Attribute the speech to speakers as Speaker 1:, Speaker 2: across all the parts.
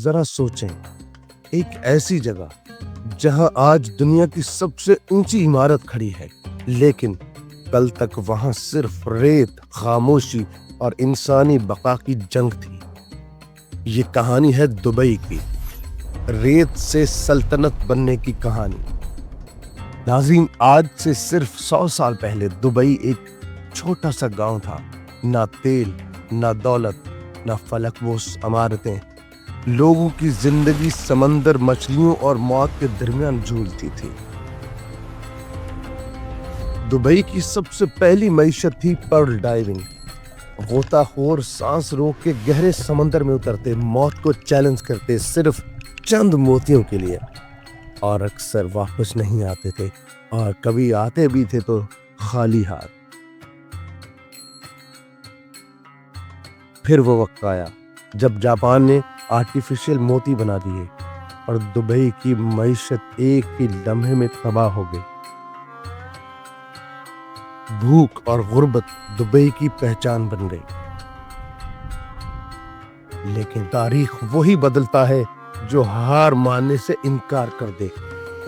Speaker 1: जरा सोचें, एक ऐसी जगह जहां आज दुनिया की सबसे ऊंची इमारत खड़ी है, लेकिन कल तक वहां सिर्फ रेत, खामोशी और इंसानी बका की जंग थी। ये कहानी है दुबई की, रेत से सल्तनत बनने की कहानी। नाज़रीन, आज से सिर्फ 100 साल पहले दुबई एक छोटा सा गांव था। ना तेल, ना दौलत, ना फलकबोस इमारतें। लोगों की जिंदगी समंदर, मछलियों और मौत के दरमियान झूलती थी। दुबई की सबसे पहली मईशत थी पर्ल डाइविंग। गोताखोर सांस रोक के गहरे समंदर में उतरते, मौत को चैलेंज करते, सिर्फ चंद मोतियों के लिए, और अक्सर वापस नहीं आते थे, और कभी आते भी थे तो खाली हाथ। फिर वो वक्त आया जब जापान ने आर्टिफिशियल मोती बना दिए और दुबई की मईशत एक ही लम्हे में तबाह हो गई। भूख और गुर्बत दुबई की पहचान बन गई। लेकिन तारीख वही बदलता है जो हार मानने से इनकार कर दे।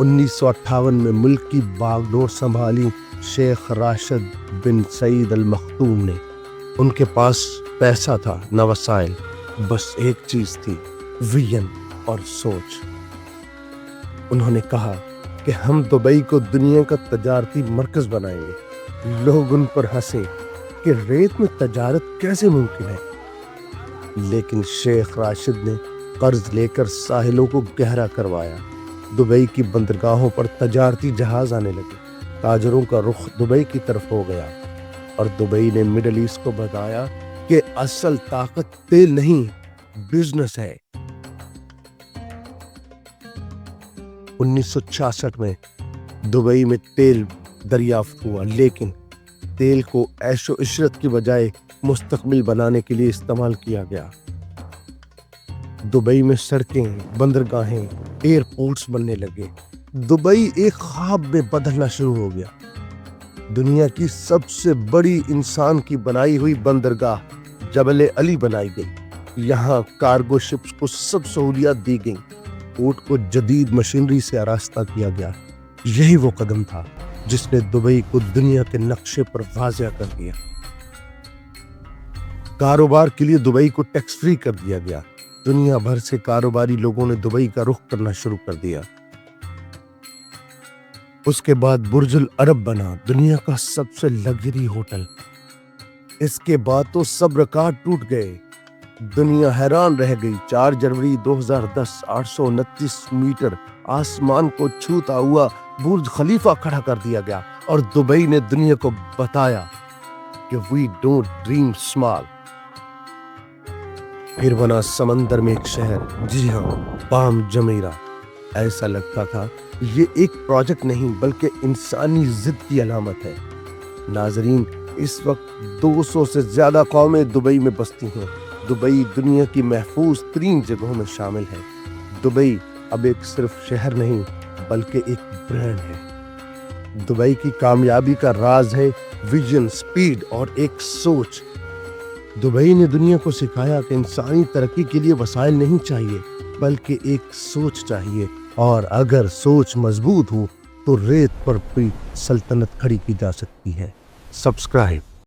Speaker 1: 1958 में मुल्क की बागडोर संभाली शेख राशिद बिन सईद अल मखदूम ने। उनके पास पैसा था, न वसाइल, बस एक चीज थी, विजन और सोच। उन्होंने कहा कि हम दुबई को दुनिया का तजारती मरकज बनाएंगे। लोग उन पर हंसे कि रेत में तजारत कैसे मुमकिन है। लेकिन शेख राशिद ने कर्ज लेकर साहिलों को गहरा करवाया। दुबई की बंदरगाहों पर तजारती जहाज आने लगे। ताजरों का रुख दुबई की तरफ हो गया और दुबई ने मिडल ईस्ट को बताया कि असल ताकत तेल नहीं, बिजनेस है। 1966 में दुबई में तेल दरियाफ्त हुआ, लेकिन तेल को ऐशो इशरत की बजाय मुस्तकबिल बनाने के लिए इस्तेमाल किया गया। दुबई में सड़कें, बंदरगाहें, एयरपोर्ट्स बनने लगे। दुबई एक ख्वाब में बदलना शुरू हो गया। दुनिया की सबसे बड़ी इंसान की बनाई हुई बंदरगाह जबल अली बनाई गई। यहाँ कार्गो शिप्स को सब सहूलियात दी गई। पोर्ट को जदीद मशीनरी से आरास्ता किया गया। यही वो कदम था जिसने दुबई को दुनिया के नक्शे पर वाज़िया कर दिया। कारोबार के लिए दुबई को टैक्स फ्री कर दिया गया। दुनिया भर से कारोबारी लोगों ने दुबई का रुख करना शुरू कर दिया। उसके बाद बुर्जुल अरब बना, दुनिया का सबसे लग्जरी होटल। इसके बाद तो सब रिकॉर्ड टूट गए। दुनिया हैरान रह गई। 4 जनवरी 2010 829 मीटर आसमान को छूता हुआ बुर्ज खलीफा खड़ा कर दिया गया और दुबई ने दुनिया को बताया कि वी डोंट ड्रीम स्मॉल। फिर बना समंदर में एक शहर, जी हाँ, पाम जमीरा। ऐसा लगता था ये एक प्रोजेक्ट नहीं बल्कि इंसानी जिद की अलामत है। नाजरीन, इस वक्त 200 से ज्यादा कौमें दुबई में बसती हैं। दुबई दुनिया की महफूज तरीन जगहों में शामिल है। दुबई अब एक सिर्फ शहर नहीं बल्कि एक ब्रांड है। दुबई की कामयाबी का राज है विजन, स्पीड और एक सोच। दुबई ने दुनिया को सिखाया कि इंसानी तरक्की के लिए वसाइल नहीं चाहिए बल्कि एक सोच चाहिए, और अगर सोच मजबूत हो तो रेत पर भी सल्तनत खड़ी की जा सकती है। सब्सक्राइब।